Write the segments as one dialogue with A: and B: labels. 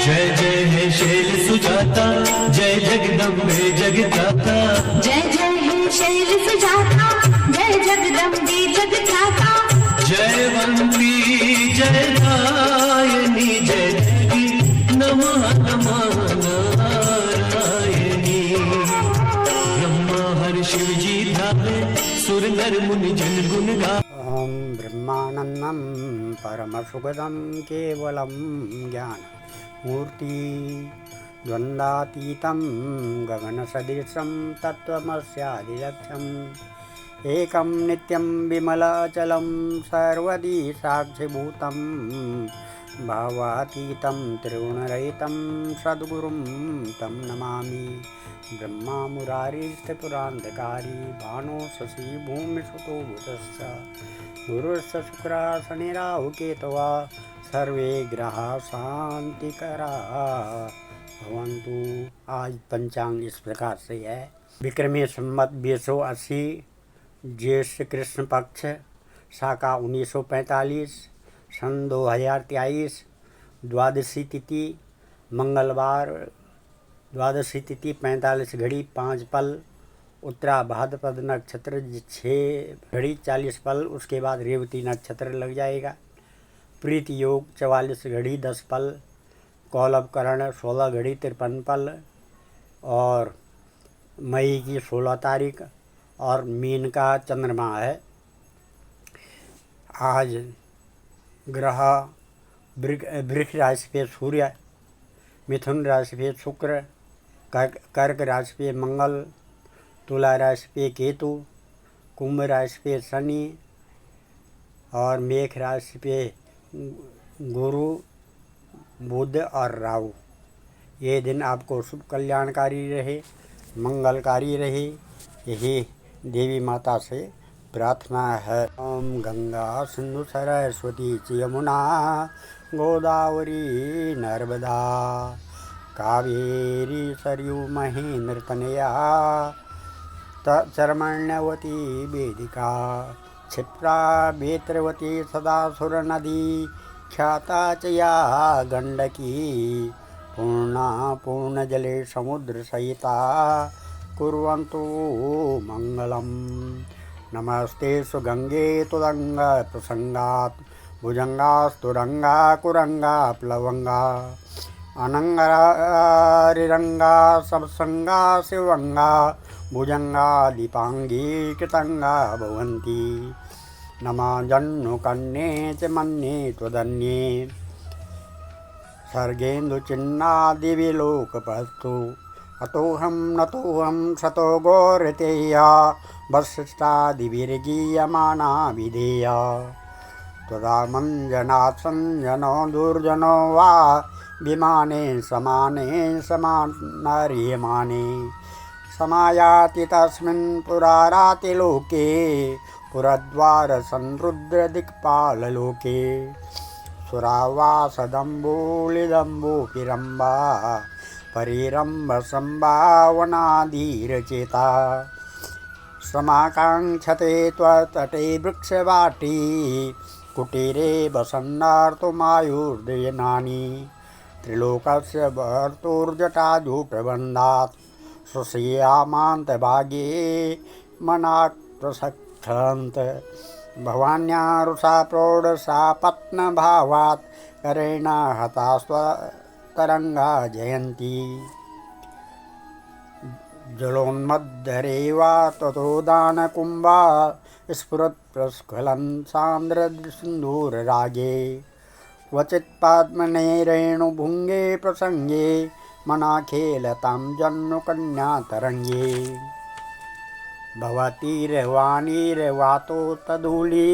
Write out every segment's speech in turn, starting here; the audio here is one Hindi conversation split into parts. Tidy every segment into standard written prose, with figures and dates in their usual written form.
A: जय जय है शैल सुजाता, जय जगदम्बे जगदाता।
B: जय जय है शैल सुजाता, जय जगदम्बे जगदाता।
A: जयवंती जय दायनी, जय देवी नमः नमः नारायणी। ब्रह्मा हर शिव जी ध्यावे, सुर नर मुनि जन गुण गा।
C: ओम ब्रह्मानंदं परमसुखदं केवलं ज्ञानमूर्ति द्वन्द्वातीतं गगनसदृशं तत्त्वमस्यादिलक्ष्यम् एकं नित्यं विमलाचलं सर्वदी साक्षिभूतं भावातीतं त्रिगुणरहितं सद्गुरुं तं नमामि। ब्रह्मा मुरारिस्त्रिपुरान्धकारी भानो शशि भूमिसुतो बुधश्च गुरुश्च शुक्रः शनिराहुकेतवः सर्वे ग्रहाः शान्तिकराः भवन्तु। आज पंचांग इस प्रकार से है। विक्रमी संवत 2080, ज्येष्ठ कृष्ण पक्ष, शाका 1945, सन 2023, द्वादशी तिथि मंगलवार, द्वादशी तिथि 45 घड़ी 5 पल, उत्तरा भाद्रपद नक्षत्र 6 घड़ी 40 पल, उसके बाद रेवती नक्षत्र लग जाएगा। प्रीति योग 44 घड़ी 10 पल, कौलभ करण 16 घड़ी 53 पल, और मई की 16 तारीख, और मीन का चंद्रमा है। आज ग्रह वृक्ष राशि पे सूर्य, मिथुन राशि पे शुक्र, कर्क राशि पे मंगल, तुला राशि पे केतु, कुंभ राशि पे शनि, और मेष राशि पे गुरु, बुध और राहु। ये दिन आपको शुभ कल्याणकारी रहे, मंगलकारी रहे, यही देवी माता से प्रार्थना है। ओम गंगा सिंधु सरस्वती च यमुना गोदावरी नर्मदा कावेरी सरयू महेंद्र तनया चरमण्यवती वेदिका क्षिप्रा वेत्रवती सदा सुर नदी ख्याता च या गंडकी पूर्णा पूर्णजले समुद्र सहिता कुर्वन्तु मंगलम। नमस्ते सुगंगे तुरंग प्रसंगात भुजंगास्तुरंगा कुरंगा प्लवंगा अनंगारिरंगा सबसंगा शिवंगा भुजंगा दीपांगी कृतंगा भवन्ति। नमः जन्नुकन्ये च मन्ये त्वदन्ये सर्गेन्दुचिन्नादिविलोकपस्तु अतोऽहं नतोऽहं शतो गौरतेया वसिष्ठादिभिर्गीयमाना विधेया। त्वदा मञ्जनात् सञ्जनो दुर्जनो वा विमाने समाने समानार्यमाने समायाति तस्मिन् पुरारातिलोके पुरद्वार संरुद्रदिक्पाललोके सुरावासदम्बोलिदम्बोऽपिरम्बा परिरम्भ संभावनाधीरचेता समाकाङ्क्षते त्वतटे वृक्षवाटी कुटीरे वसन्नार्तुमायुर्दयनानि त्रिलोकस्य भर्तुर्जटाजूटबन्धात् सुश्रियामान्तभागे मनाक्प्रसक्थन्त भवान्यारुषा प्रौढसा पत्नभावात् करेण हता स्वतरङ्गा जयन्ती। जलोन्मद्धरेवा ततो दानकुम्भा स्फुरत्प्रस्खलन् सान्द्रसिन्धूररागे क्वचित् पद्मने रेणुभुङ्गे प्रसङ्गे मनाखेलतां जन्नुकन्यातरङ्गे। भवतीर्वाणीर्वातो तदूली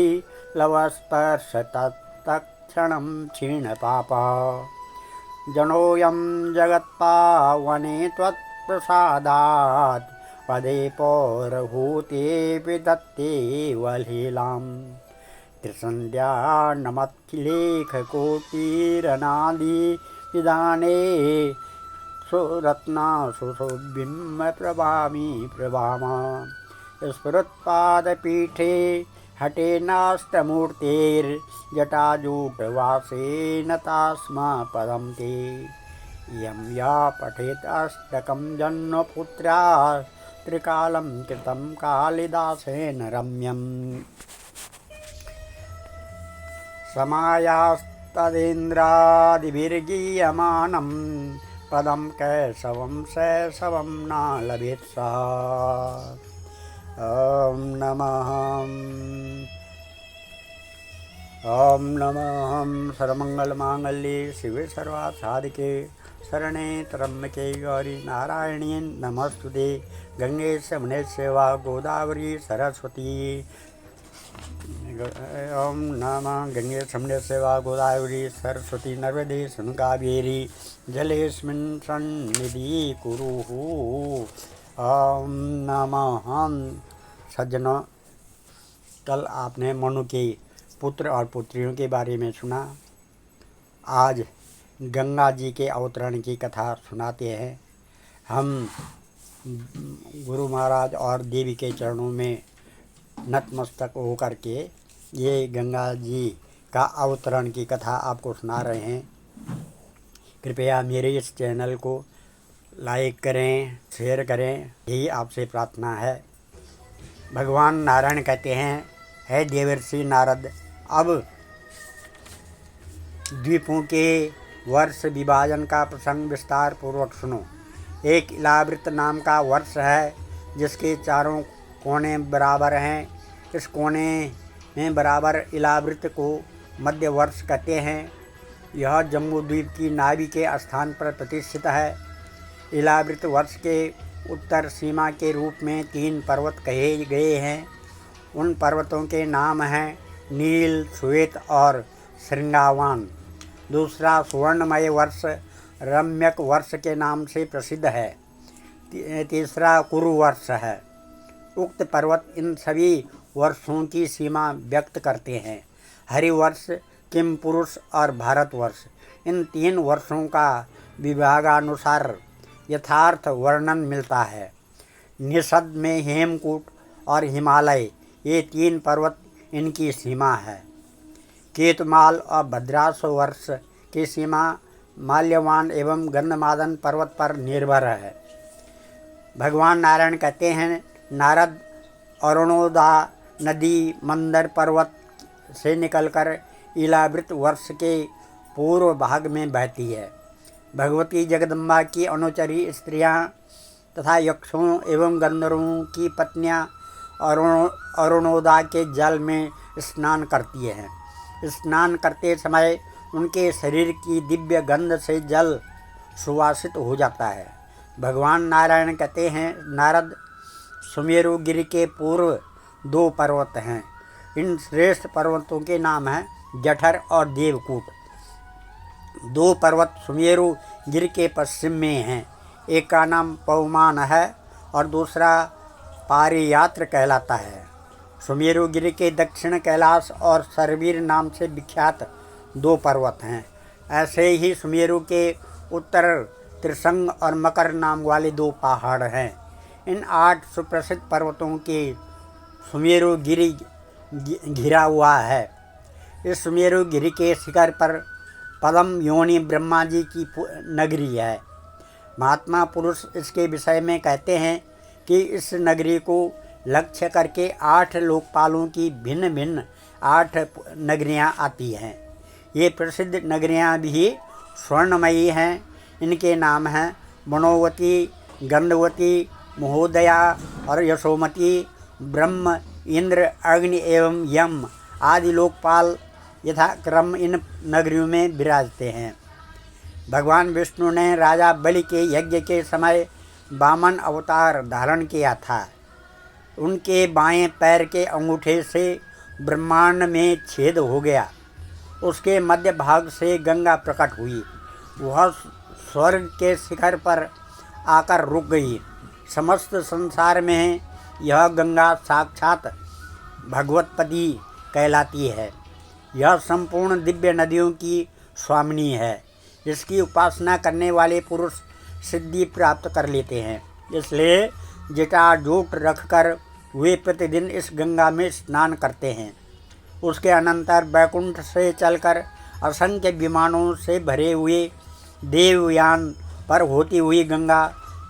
C: लवस्पर्शतत्तक्षणं क्षीणपापा जनोऽयं जगत्पावने त्वत्प्रसादात् पदे पौरहूतेऽपि दत्ते वलीलां त्रिसन्ध्या नमत्लेखकोटिरनादिविधाने सुरत्ना सुशोभिं प्रभामि प्रभामा स्फुरत्पादपीठे हटेनाष्टमूर्तेर्जटाजूटवासेन तास्मा पदं ते यं या पठेत् अष्टकं जन्मपुत्र्या त्रिकालं कृतं कालिदासेन रम्यम् समायास्तदेन्द्रादिभिर्गीयमानं पदं कैशवं शैशवं न लभेत् सः। ॐ नमः सर्वमङ्गलमाङ्गल्ये शिवे सर्वार्थसाधिके शरणे त्र्यम्बके गौरी नारायणी नमस्तुते। गंगे यमुने चैव गोदावरी सरस्वती। ओम नमः गंगे यमुने चैव गोदावरी सरस्वती नर्मदे सिन्धु कावेरी जलेऽस्मिन् सन्निधिं कुरुः। ओम नमः। सज्जनों, कल आपने मनु के पुत्र और पुत्रियों के बारे में सुना। आज गंगा जी के अवतरण की कथा सुनाते हैं। हम गुरु महाराज और देवी के चरणों में नतमस्तक होकर के ये गंगा जी का अवतरण की कथा आपको सुना रहे हैं। कृपया मेरे इस चैनल को लाइक करें, शेयर करें, यही आपसे प्रार्थना है। भगवान नारायण कहते हैं, हे देवर्षि नारद, अब द्वीपों के वर्ष विभाजन का प्रसंग विस्तार पूर्वक सुनो। एक इलावृत नाम का वर्ष है जिसके चारों कोने बराबर हैं। इस कोने में बराबर इलावृत को मध्य वर्ष कहते हैं। यह जम्बू द्वीप की नाभि के स्थान पर प्रतिष्ठित है। इलावृत वर्ष के उत्तर सीमा के रूप में 3 पर्वत कहे गए हैं। उन पर्वतों के नाम हैं नील, श्वेत और श्रृंगावान। दूसरा सुवर्णमय वर्ष रम्यक वर्ष के नाम से प्रसिद्ध है। तीसरा कुरु वर्ष है। उक्त पर्वत इन सभी वर्षों की सीमा व्यक्त करते हैं। हरिवर्ष, किम पुरुष और भारतवर्ष, इन 3 वर्षों का विभागानुसार यथार्थ वर्णन मिलता है। निषद में हेमकूट और हिमालय, ये 3 पर्वत इनकी सीमा है। केतुमाल और भद्रास वर्ष की सीमा माल्यवान एवं गंधमादन पर्वत पर निर्भर है। भगवान नारायण कहते हैं, नारद, अरुणोदा नदी मंदर पर्वत से निकलकर इलावृत वर्ष के पूर्व भाग में बहती है। भगवती जगदम्बा की अनुचरी स्त्रियां तथा यक्षों एवं गंधर्वों की पत्नियां अरुणोदा के जल में स्नान करती हैं। स्नान करते समय उनके शरीर की दिव्य गंध से जल सुवासित हो जाता है। भगवान नारायण कहते हैं, नारद, सुमेरु गिरि के पूर्व 2 पर्वत हैं। इन श्रेष्ठ पर्वतों के नाम हैं जठर और देवकूट। 2 पर्वत सुमेरु गिरि के पश्चिम में हैं। एक का नाम पवमान है और दूसरा पारियात्र कहलाता है। सुमेरु गिरि के दक्षिण कैलाश और सरवीर नाम से विख्यात 2 पर्वत हैं। ऐसे ही सुमेरु के उत्तर त्रिशंग और मकर नाम वाले 2 पहाड़ हैं। इन 8 सुप्रसिद्ध पर्वतों के सुमेरु गिरि घिरा हुआ है। इस सुमेरु गिरि के शिखर पर पद्म योनि ब्रह्मा जी की नगरी है। महात्मा पुरुष इसके विषय में कहते हैं कि इस नगरी को लक्ष्य करके 8 लोकपालों की भिन्न भिन्न 8 नगरियाँ आती हैं। ये प्रसिद्ध नगरियाँ भी स्वर्णमयी हैं। इनके नाम हैं मनोवती, गंधवती, महोदया और यशोमती। ब्रह्म, इंद्र, अग्नि एवं यम आदि लोकपाल यथाक्रम इन नगरियों में विराजते हैं। भगवान विष्णु ने राजा बलि के यज्ञ के समय वामन अवतार धारण किया था। उनके बाएं पैर के अंगूठे से ब्रह्मांड में छेद हो गया। उसके मध्य भाग से गंगा प्रकट हुई। वह स्वर्ग के शिखर पर आकर रुक गई। समस्त संसार में यह गंगा साक्षात भगवतपति कहलाती है। यह संपूर्ण दिव्य नदियों की स्वामिनी है। इसकी उपासना करने वाले पुरुष सिद्धि प्राप्त कर लेते हैं। इसलिए जटाजूट रखकर वे प्रतिदिन इस गंगा में स्नान करते हैं। उसके अनंतर बैकुंठ से चलकर असंख्य विमानों से भरे हुए देवयान पर होती हुई गंगा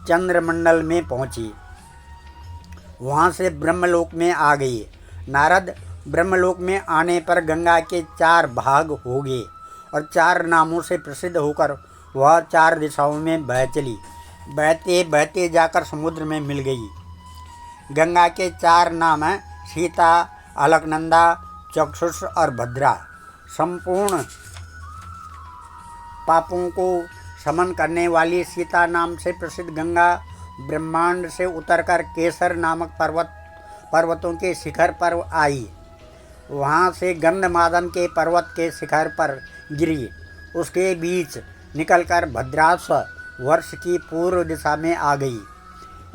C: चंद्रमंडल में पहुँची। वहाँ से ब्रह्मलोक में आ गई। नारद ब्रह्मलोक में आने पर गंगा के 4 भाग हो गए और 4 नामों से प्रसिद्ध होकर वह 4 दिशाओं में बह चली। बहते बहते जाकर समुद्र में मिल गई। गंगा के 4 नाम हैं सीता, अलकनंदा, चक्षुष और भद्रा। संपूर्ण पापों को शमन करने वाली सीता नाम से प्रसिद्ध गंगा ब्रह्मांड से उतरकर केसर नामक पर्वतों के शिखर पर आई। वहाँ से गंधमादन के पर्वत के शिखर पर गिरी। उसके बीच निकलकर भद्रास वर्ष की पूर्व दिशा में आ गई।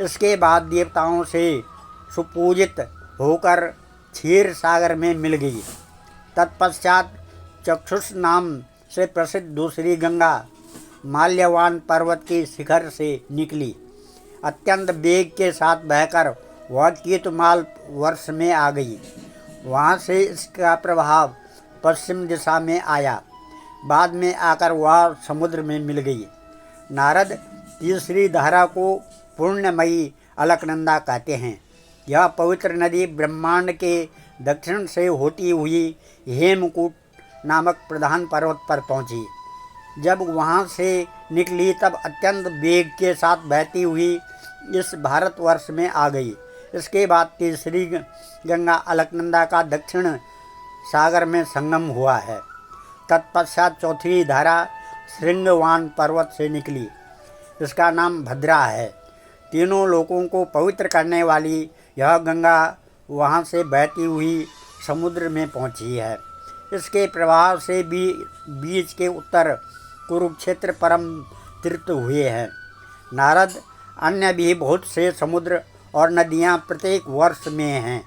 C: इसके बाद देवताओं से सुपूजित होकर क्षीर सागर में मिल गई। तत्पश्चात चक्षुष नाम से प्रसिद्ध दूसरी गंगा माल्यवान पर्वत के शिखर से निकली। अत्यंत वेग के साथ बहकर वह कीतमाल वर्ष में आ गई। वहाँ से इसका प्रभाव पश्चिम दिशा में आया। बाद में आकर वह समुद्र में मिल गई। नारद तीसरी धारा को पुण्यमयी अलकनंदा कहते हैं। यह पवित्र नदी ब्रह्मांड के दक्षिण से होती हुई हेमकूट नामक प्रधान पर्वत पर पहुँची। जब वहाँ से निकली तब अत्यंत वेग के साथ बहती हुई इस भारतवर्ष में आ गई। इसके बाद तीसरी गंगा अलकनंदा का दक्षिण सागर में संगम हुआ है। तत्पश्चात चौथी धारा श्रृंगवान पर्वत से निकली। इसका नाम भद्रा है। तीनों लोकों को पवित्र करने वाली यह गंगा वहाँ से बहती हुई समुद्र में पहुँची है। इसके प्रभाव से बीच के उत्तर कुरुक्षेत्र परम तीर्थ हुए हैं। नारद अन्य भी बहुत से समुद्र और नदियाँ प्रत्येक वर्ष में हैं।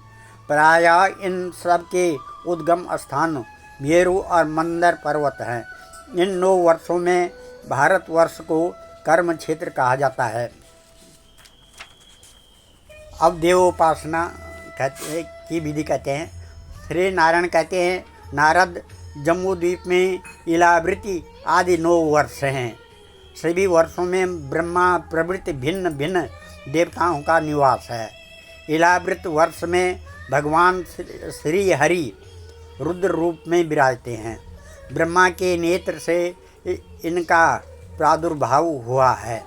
C: प्रायः इन सब के उद्गम स्थान मेरु और मंदर पर्वत हैं। इन 9 वर्षों में भारतवर्ष को कर्म क्षेत्र कहा जाता है। अब देवोपासना की विधि कहते हैं। श्री नारायण कहते हैं, नारद जम्मू द्वीप में इलावृत्ति आदि 9 वर्ष हैं। सभी वर्षों में ब्रह्मा प्रभृति भिन्न भिन्न देवताओं का निवास है। इलावृत वर्ष में भगवान श्री हरि रुद्र रूप में विराजते हैं। ब्रह्मा के नेत्र से इनका प्रादुर्भाव हुआ है।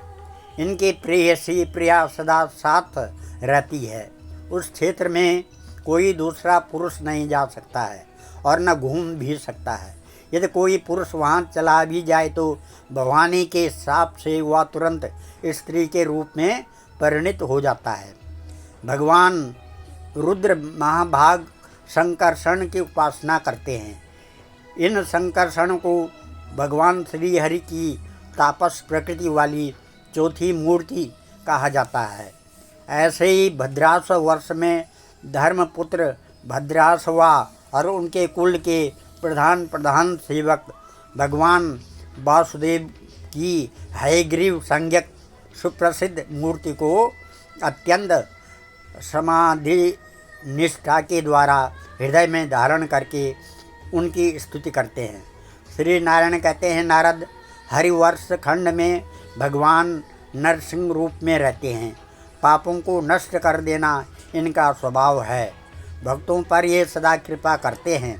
C: इनकी प्रेयसी प्रिया सदा साथ रहती है। उस क्षेत्र में कोई दूसरा पुरुष नहीं जा सकता है और न घूम भी सकता है। यदि कोई पुरुष वहाँ चला भी जाए तो भवानी के शाप से वह तुरंत स्त्री के रूप में परिणित हो जाता है। भगवान रुद्र महाभाग संकर्षण की उपासना करते हैं। इन संकर्षण को भगवान श्री हरि की तापस प्रकृति वाली चौथी मूर्ति कहा जाता है। ऐसे ही भद्रास वर्ष में धर्मपुत्र भद्रासवा और उनके कुल के प्रधान सेवक भगवान वासुदेव की हयग्रीव संज्ञक सुप्रसिद्ध मूर्ति को अत्यंत समाधि निष्ठा के द्वारा हृदय में धारण करके उनकी स्तुति करते हैं। श्री नारायण कहते हैं, नारद हरिवर्ष खंड में भगवान नरसिंह रूप में रहते हैं। पापों को नष्ट कर देना इनका स्वभाव है। भक्तों पर ये सदा कृपा करते हैं।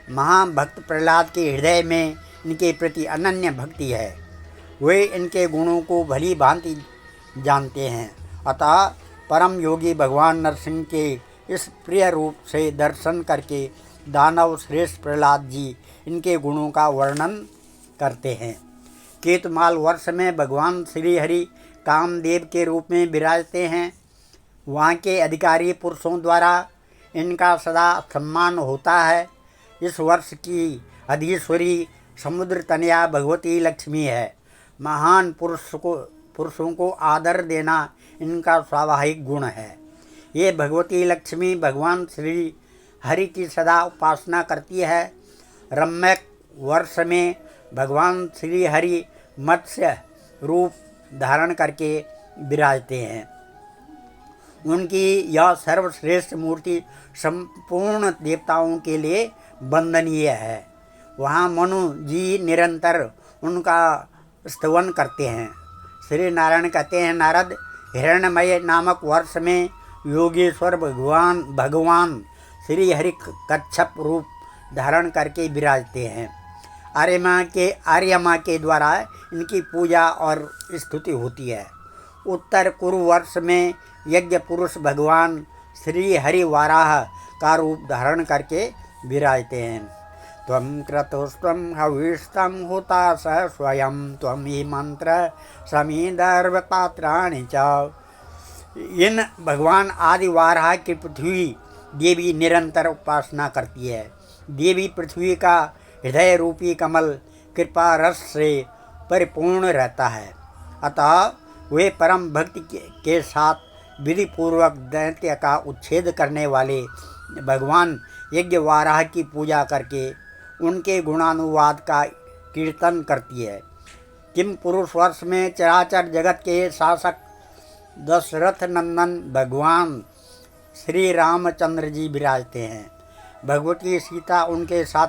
C: महाभक्त प्रहलाद के हृदय में इनके प्रति अनन्य भक्ति है। वे इनके गुणों को भली भांति जानते हैं। अतः परम योगी भगवान नरसिंह के इस प्रिय रूप से दर्शन करके दानव श्रेष्ठ प्रहलाद जी इनके गुणों का वर्णन करते हैं। केतमाल वर्ष में भगवान श्री हरि कामदेव के रूप में विराजते हैं। वहाँ के अधिकारी पुरुषों द्वारा इनका सदा सम्मान होता है। इस वर्ष की अधीश्वरी समुद्र तनया भगवती लक्ष्मी है। महान पुरुषों को आदर देना इनका स्वाभाविक गुण है। ये भगवती लक्ष्मी भगवान श्री हरि की सदा उपासना करती है। रम्यक वर्ष में भगवान श्री हरि मत्स्य रूप धारण करके विराजते हैं। उनकी यह सर्वश्रेष्ठ मूर्ति संपूर्ण देवताओं के लिए वंदनीय है। वहाँ मनु जी निरंतर उनका स्तवन करते हैं। श्री नारायण कहते हैं, नारद, हिरण्मय नामक वर्ष में योगेश्वर भगवान श्री हरि कच्छप रूप धारण करके विराजते हैं। आर्यमा के द्वारा इनकी पूजा और स्तुति होती है। उत्तर कुरु वर्ष में यज्ञ पुरुष भगवान श्री हरि वाराह का रूप धारण करके विराजते हैं। त्वं क्रतुस्त्वं हविस्तं हुतास स्वयं त्वं ही मंत्र समीदर्भ पात्राणि च। इन भगवान आदि वाराह की पृथ्वी देवी निरंतर उपासना करती है। देवी पृथ्वी का हृदय रूपी कमल कृपा रस से परिपूर्ण रहता है। अतः वे परम भक्ति के साथ विधि पूर्वक दैत्य का उच्छेद करने वाले भगवान यज्ञ वाराह की पूजा करके उनके गुणानुवाद का कीर्तन करती है। किम पुरुष वर्ष में चराचर जगत के शासक दशरथ नंदन भगवान श्री रामचंद्र जी विराजते हैं। भगवती सीता उनके साथ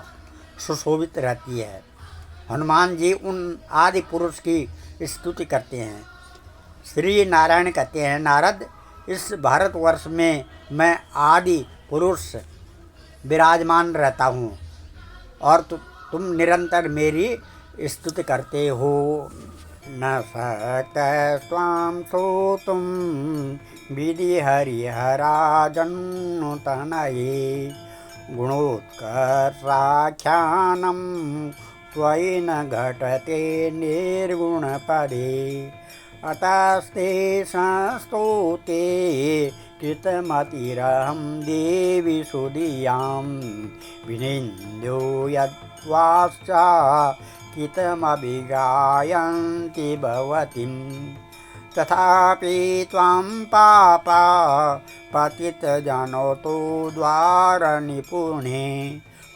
C: सुशोभित रहती है। हनुमान जी उन आदि पुरुष की स्तुति करते हैं। श्री नारायण कहते हैं, नारद, इस भारतवर्ष में मैं आदि पुरुष विराजमान रहता हूँ और तुम निरंतर मेरी स्तुति करते हो। न सकते स्वाम सोतुम विधि हरिहरा जन्नुतनये गुणोत्कर्षाख्यानं त्वयि न घटते निर्गुणपदे अतस्ते संस्तुते कृतमतिरहं देवी सुदीयां विनिन्द्यो यद्वाश्च कृतमभिगायन्ति भवतीं तथापि त्वां पापा पतितजनोतो द्वारनिपुणे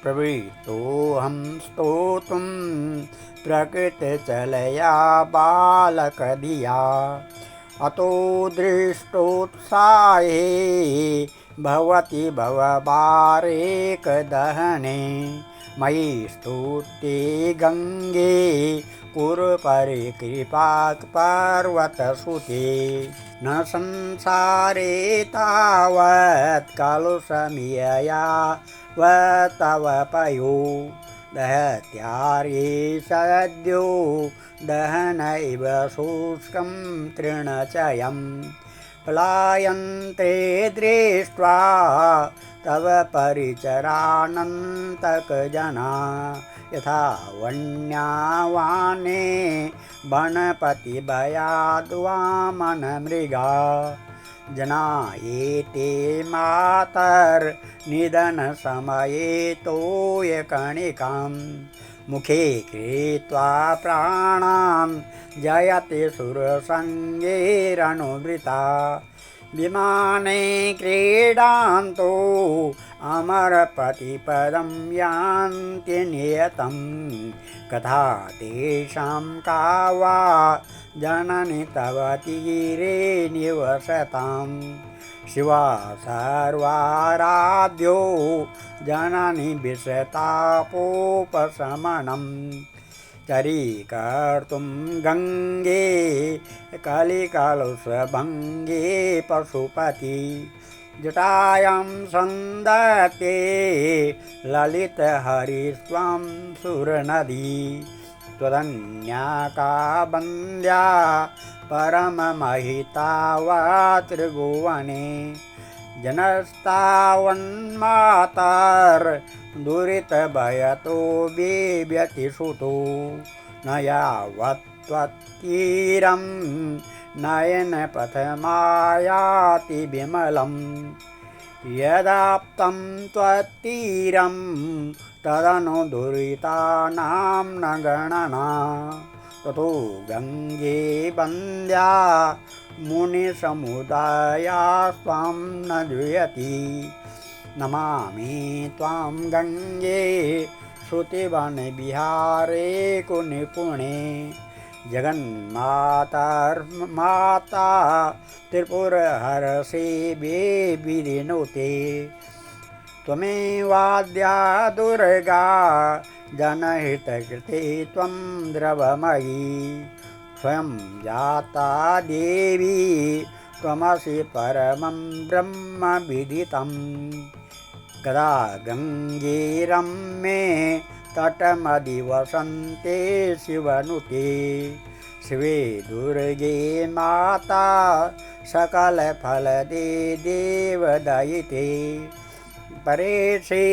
C: प्रवृत्तोऽहं स्तोतुं प्रकृतचलया बालकधिया अतो दृष्टोत्साहे भवति भवभारेकदहने मयि स्तुते गंगे कुरु परिकृपा पर्वतसुते न संसारे तावत् कलुषमियया तव पयो दहत्यार्ये सद्यो दहन इव शुष्कं तृणचयं पलायन्ते दृष्ट्वा तव परिचरानन्तकजना यथा वन्यावाने वनपतिभयाद्वामनमृगा जना एते मातर्निधनसमये तोयकणिकां मुखे कृत्वा प्राणान् जयते सुरसङ्गेरनुवृता विमाने क्रीडान्तो अमरपतिपदं यान्ति नियतं कथा तेषां का वा जननि तव तीरे निवसतां शिवा सर्वाराध्यो जननि विषतापोपशमनं चरीकर्तुं गंगे कलिकलुषभङ्गे पशुपति जटायां सन्दते ललितहरिस्वां सुरनदी त्वदन्या का वन्द्या परममहिता वा त्रिभुवने जनस्तावन्मातर्दुरितभयतो बिभ्यति सुतो न यावत् त्वत्तीरं नयनपथमायाति विमलं यदाप्तं त्वत्तीरं तदनु दुरितानां न गणना ततो गंगे वन्द्या मुनिसमुदाया त्वां न जयति नमामि त्वां गंगे श्रुतिवनविहारे कुनिपुणे जगन्माता त्रिपुरहरसे विरिनुते त्वमेवाद्या दुर्गा जनहितकृते त्वं द्रवमयी स्वयं जाता देवी त्वमसि परमं ब्रह्म विदितं कदा गंगे रम्ये तटमधिवसन्ते शिवनुते शिवे दुर्गे माता सकलफलदे देवदयिते परेशे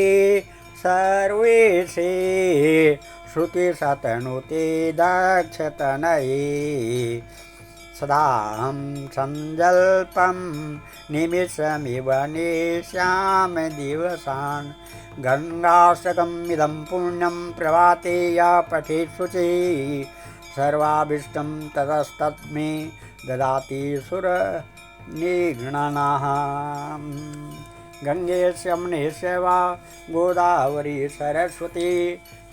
C: सर्वेशे श्रुतिशतनुते दक्षतनये सदाहं सञ्जल्पं निमिषमिव नेष्यामि दिवसान् गङ्गाष्टकमिदं पुण्यं प्रभाते या पठेत् शुचिः सर्वाभीष्टं ततस्तस्मै ददाति सुरनिगणनाः गंगे यमुने वा गोदावरी सरस्वती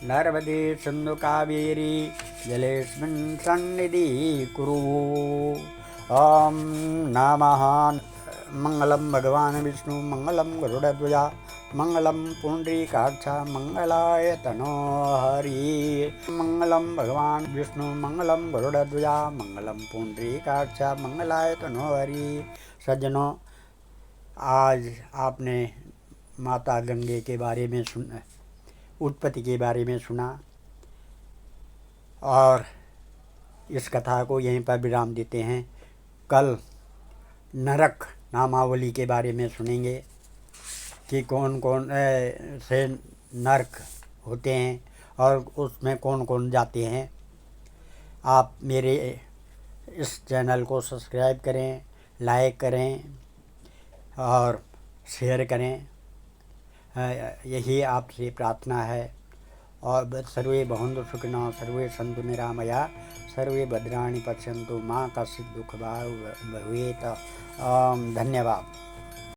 C: नर्मदे सिन्धु कावेरी जलेऽस्मिन् सन्निधिं कुरु। ॐ नमः। मंगलम भगवान विष्णु मंगलम गरुड़ध्वजा मंगलम पुंडरीकाक्ष मंगलाय तनो हरि। मंगलम भगवान विष्णु मंगलम गरुड़ध्वजा मंगलम पुंडरीकाक्ष मंगलाय तनो हरि। सज्जनों, आज आपने माता गंगे के बारे में सुना, उत्पत्ति के बारे में सुना और इस कथा को यहीं पर विराम देते हैं। कल नरक नामावली के बारे में सुनेंगे कि कौन कौन से नरक होते हैं और उसमें कौन कौन जाते हैं। आप मेरे इस चैनल को सब्सक्राइब करें, लाइक करें और शेयर करें, यही आपसे प्रार्थना है। और सर्वे भवन्तु सुखिनः, सर्वे सन्तु निरामया, सर्वे भद्राणि पश्यन्तु, मां कश्चित् दुःखभाग् भवेत्। धन्यवाद।